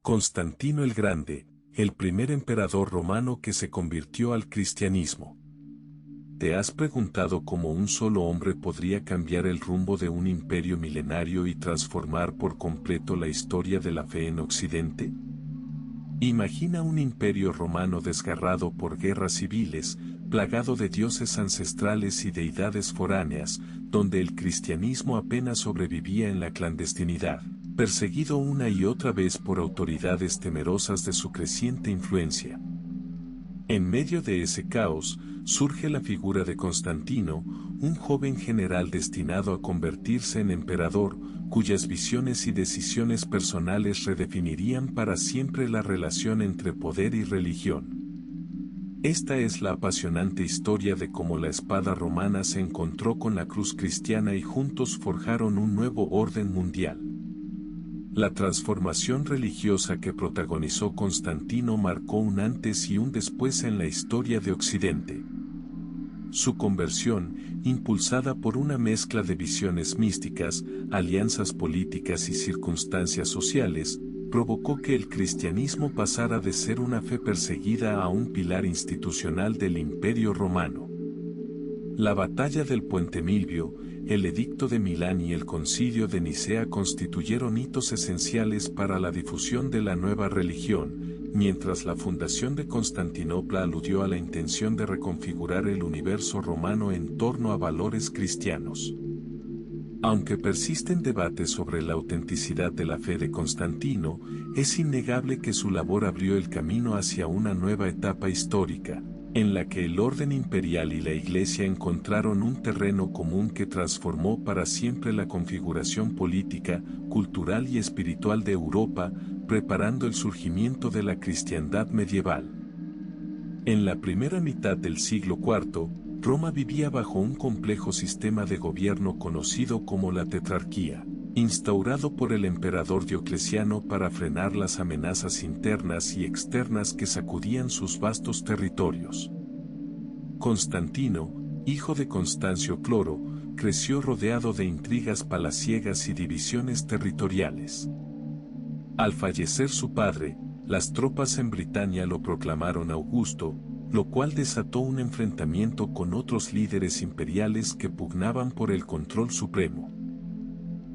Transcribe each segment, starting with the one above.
Constantino el Grande, el primer emperador romano que se convirtió al cristianismo. ¿Te has preguntado cómo un solo hombre podría cambiar el rumbo de un imperio milenario y transformar por completo la historia de la fe en Occidente? Imagina un imperio romano desgarrado por guerras civiles, plagado de dioses ancestrales y deidades foráneas, donde el cristianismo apenas sobrevivía en la clandestinidad, perseguido una y otra vez por autoridades temerosas de su creciente influencia. En medio de ese caos, surge la figura de Constantino, un joven general destinado a convertirse en emperador, cuyas visiones y decisiones personales redefinirían para siempre la relación entre poder y religión. Esta es la apasionante historia de cómo la espada romana se encontró con la cruz cristiana y juntos forjaron un nuevo orden mundial. La transformación religiosa que protagonizó Constantino marcó un antes y un después en la historia de Occidente. Su conversión, impulsada por una mezcla de visiones místicas, alianzas políticas y circunstancias sociales, provocó que el cristianismo pasara de ser una fe perseguida a un pilar institucional del Imperio Romano. La batalla del Puente Milvio, el Edicto de Milán y el Concilio de Nicea constituyeron hitos esenciales para la difusión de la nueva religión, mientras la fundación de Constantinopla aludió a la intención de reconfigurar el universo romano en torno a valores cristianos. Aunque persisten debates sobre la autenticidad de la fe de Constantino, es innegable que su labor abrió el camino hacia una nueva etapa histórica, en la que el orden imperial y la Iglesia encontraron un terreno común que transformó para siempre la configuración política, cultural y espiritual de Europa, preparando el surgimiento de la cristiandad medieval. En la primera mitad del siglo IV, Roma vivía bajo un complejo sistema de gobierno conocido como la tetrarquía, instaurado por el emperador Diocleciano para frenar las amenazas internas y externas que sacudían sus vastos territorios. Constantino, hijo de Constancio Cloro, creció rodeado de intrigas palaciegas y divisiones territoriales. Al fallecer su padre, las tropas en Britania lo proclamaron Augusto, lo cual desató un enfrentamiento con otros líderes imperiales que pugnaban por el control supremo.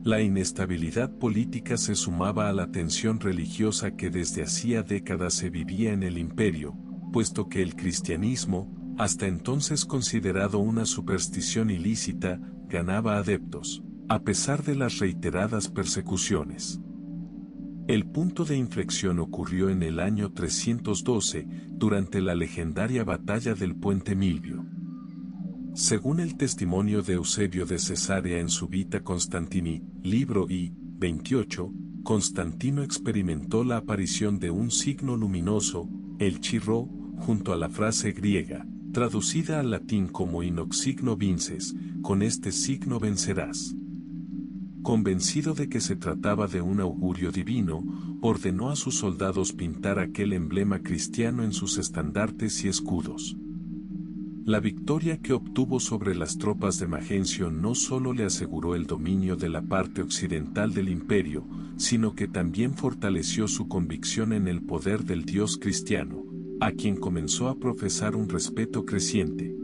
La inestabilidad política se sumaba a la tensión religiosa que desde hacía décadas se vivía en el imperio, puesto que el cristianismo, hasta entonces considerado una superstición ilícita, ganaba adeptos, a pesar de las reiteradas persecuciones. El punto de inflexión ocurrió en el año 312, durante la legendaria batalla del Puente Milvio. Según el testimonio de Eusebio de Cesarea en su Vita Constantini, libro I, 28, Constantino experimentó la aparición de un signo luminoso, el chirró, junto a la frase griega, traducida al latín como in hoc signo vinces, con este signo vencerás. Convencido de que se trataba de un augurio divino, ordenó a sus soldados pintar aquel emblema cristiano en sus estandartes y escudos. La victoria que obtuvo sobre las tropas de Magencio no solo le aseguró el dominio de la parte occidental del imperio, sino que también fortaleció su convicción en el poder del Dios cristiano, a quien comenzó a profesar un respeto creciente.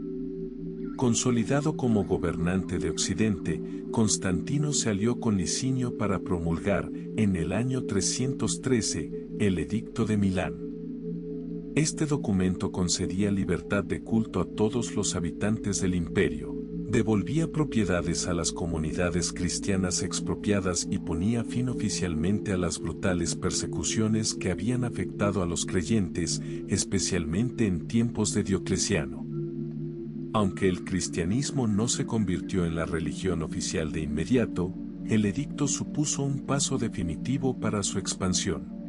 Consolidado como gobernante de Occidente, Constantino se alió con Licinio para promulgar, en el año 313, el Edicto de Milán. Este documento concedía libertad de culto a todos los habitantes del imperio, devolvía propiedades a las comunidades cristianas expropiadas y ponía fin oficialmente a las brutales persecuciones que habían afectado a los creyentes, especialmente en tiempos de Diocleciano. Aunque el cristianismo no se convirtió en la religión oficial de inmediato, el edicto supuso un paso definitivo para su expansión.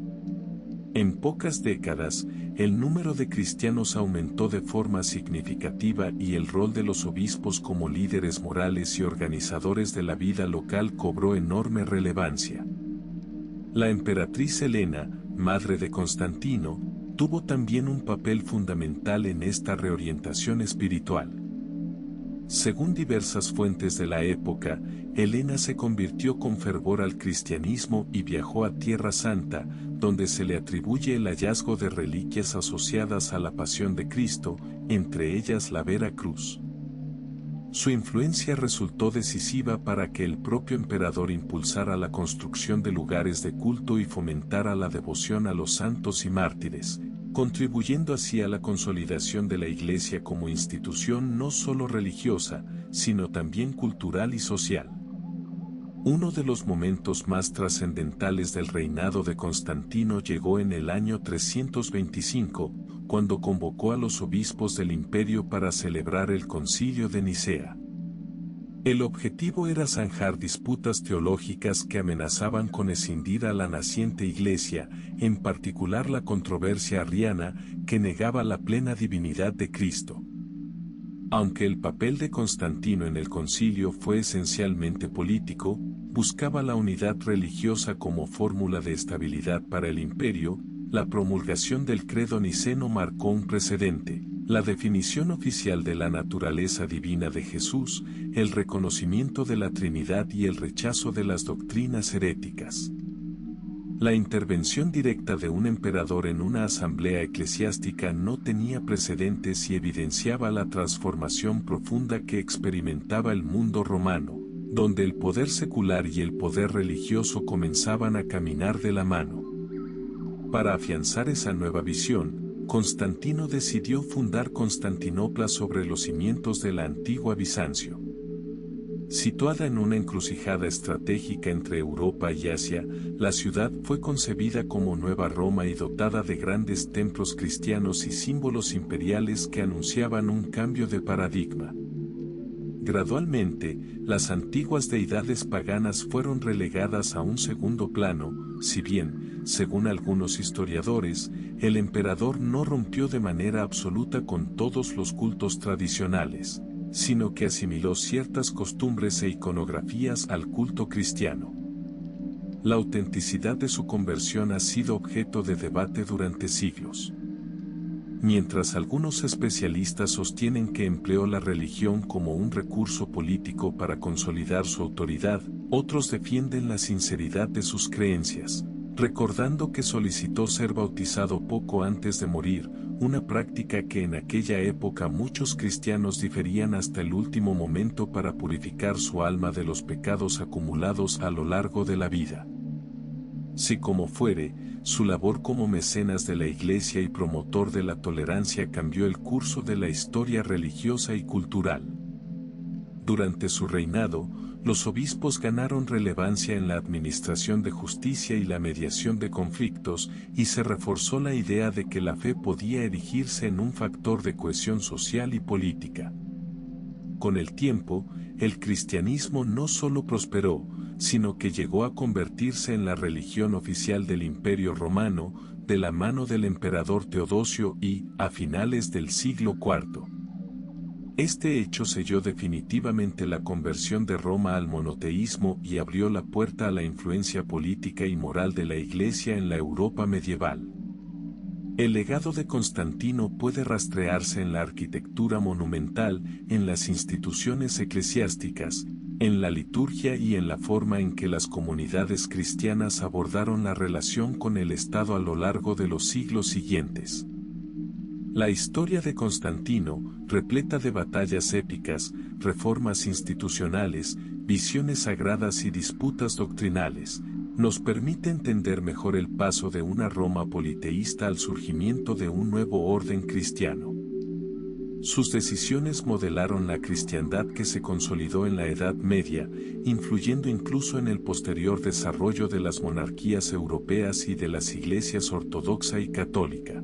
En pocas décadas, el número de cristianos aumentó de forma significativa y el rol de los obispos como líderes morales y organizadores de la vida local cobró enorme relevancia. La emperatriz Helena, madre de Constantino, tuvo también un papel fundamental en esta reorientación espiritual. Según diversas fuentes de la época, Helena se convirtió con fervor al cristianismo y viajó a Tierra Santa, donde se le atribuye el hallazgo de reliquias asociadas a la pasión de Cristo, entre ellas la Vera Cruz. Su influencia resultó decisiva para que el propio emperador impulsara la construcción de lugares de culto y fomentara la devoción a los santos y mártires, contribuyendo así a la consolidación de la Iglesia como institución no solo religiosa, sino también cultural y social. Uno de los momentos más trascendentales del reinado de Constantino llegó en el año 325, cuando convocó a los obispos del imperio para celebrar el Concilio de Nicea. El objetivo era zanjar disputas teológicas que amenazaban con escindir a la naciente Iglesia, en particular la controversia arriana, que negaba la plena divinidad de Cristo. Aunque el papel de Constantino en el concilio fue esencialmente político, buscaba la unidad religiosa como fórmula de estabilidad para el imperio. La promulgación del credo niceno marcó un precedente, la definición oficial de la naturaleza divina de Jesús, el reconocimiento de la Trinidad y el rechazo de las doctrinas heréticas. La intervención directa de un emperador en una asamblea eclesiástica no tenía precedentes y evidenciaba la transformación profunda que experimentaba el mundo romano, donde el poder secular y el poder religioso comenzaban a caminar de la mano. Para afianzar esa nueva visión, Constantino decidió fundar Constantinopla sobre los cimientos de la antigua Bizancio. Situada en una encrucijada estratégica entre Europa y Asia, la ciudad fue concebida como Nueva Roma y dotada de grandes templos cristianos y símbolos imperiales que anunciaban un cambio de paradigma. Gradualmente, las antiguas deidades paganas fueron relegadas a un segundo plano, si bien, según algunos historiadores, el emperador no rompió de manera absoluta con todos los cultos tradicionales, sino que asimiló ciertas costumbres e iconografías al culto cristiano. La autenticidad de su conversión ha sido objeto de debate durante siglos. Mientras algunos especialistas sostienen que empleó la religión como un recurso político para consolidar su autoridad, otros defienden la sinceridad de sus creencias, recordando que solicitó ser bautizado poco antes de morir, una práctica que en aquella época muchos cristianos diferían hasta el último momento para purificar su alma de los pecados acumulados a lo largo de la vida. Si como fuere, su labor como mecenas de la Iglesia y promotor de la tolerancia cambió el curso de la historia religiosa y cultural. Durante su reinado, los obispos ganaron relevancia en la administración de justicia y la mediación de conflictos, y se reforzó la idea de que la fe podía erigirse en un factor de cohesión social y política. Con el tiempo, el cristianismo no solo prosperó, sino que llegó a convertirse en la religión oficial del Imperio Romano, de la mano del emperador Teodosio y, a finales del siglo IV. Este hecho selló definitivamente la conversión de Roma al monoteísmo y abrió la puerta a la influencia política y moral de la Iglesia en la Europa medieval. El legado de Constantino puede rastrearse en la arquitectura monumental, en las instituciones eclesiásticas, en la liturgia y en la forma en que las comunidades cristianas abordaron la relación con el Estado a lo largo de los siglos siguientes. La historia de Constantino, repleta de batallas épicas, reformas institucionales, visiones sagradas y disputas doctrinales, nos permite entender mejor el paso de una Roma politeísta al surgimiento de un nuevo orden cristiano. Sus decisiones modelaron la cristiandad que se consolidó en la Edad Media, influyendo incluso en el posterior desarrollo de las monarquías europeas y de las iglesias ortodoxa y católica.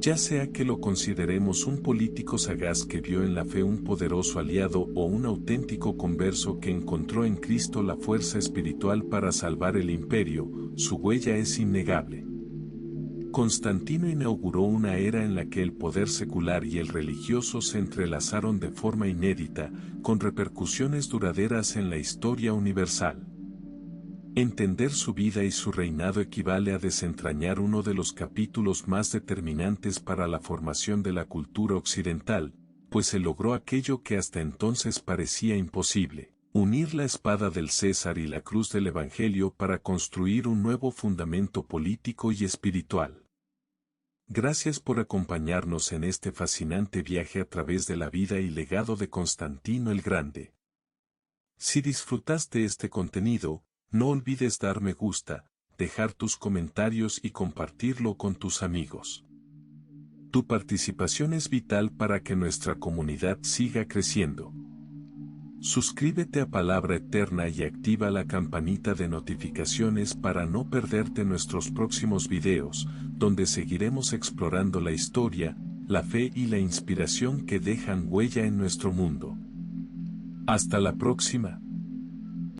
Ya sea que lo consideremos un político sagaz que vio en la fe un poderoso aliado o un auténtico converso que encontró en Cristo la fuerza espiritual para salvar el imperio, su huella es innegable. Constantino inauguró una era en la que el poder secular y el religioso se entrelazaron de forma inédita, con repercusiones duraderas en la historia universal. Entender su vida y su reinado equivale a desentrañar uno de los capítulos más determinantes para la formación de la cultura occidental, pues se logró aquello que hasta entonces parecía imposible: Unir la espada del César y la cruz del Evangelio para construir un nuevo fundamento político y espiritual. Gracias por acompañarnos en este fascinante viaje a través de la vida y legado de Constantino el Grande. Si disfrutaste este contenido, no olvides dar me gusta, dejar tus comentarios y compartirlo con tus amigos. Tu participación es vital para que nuestra comunidad siga creciendo. Suscríbete a Palabra Eterna y activa la campanita de notificaciones para no perderte nuestros próximos videos, donde seguiremos explorando la historia, la fe y la inspiración que dejan huella en nuestro mundo. Hasta la próxima.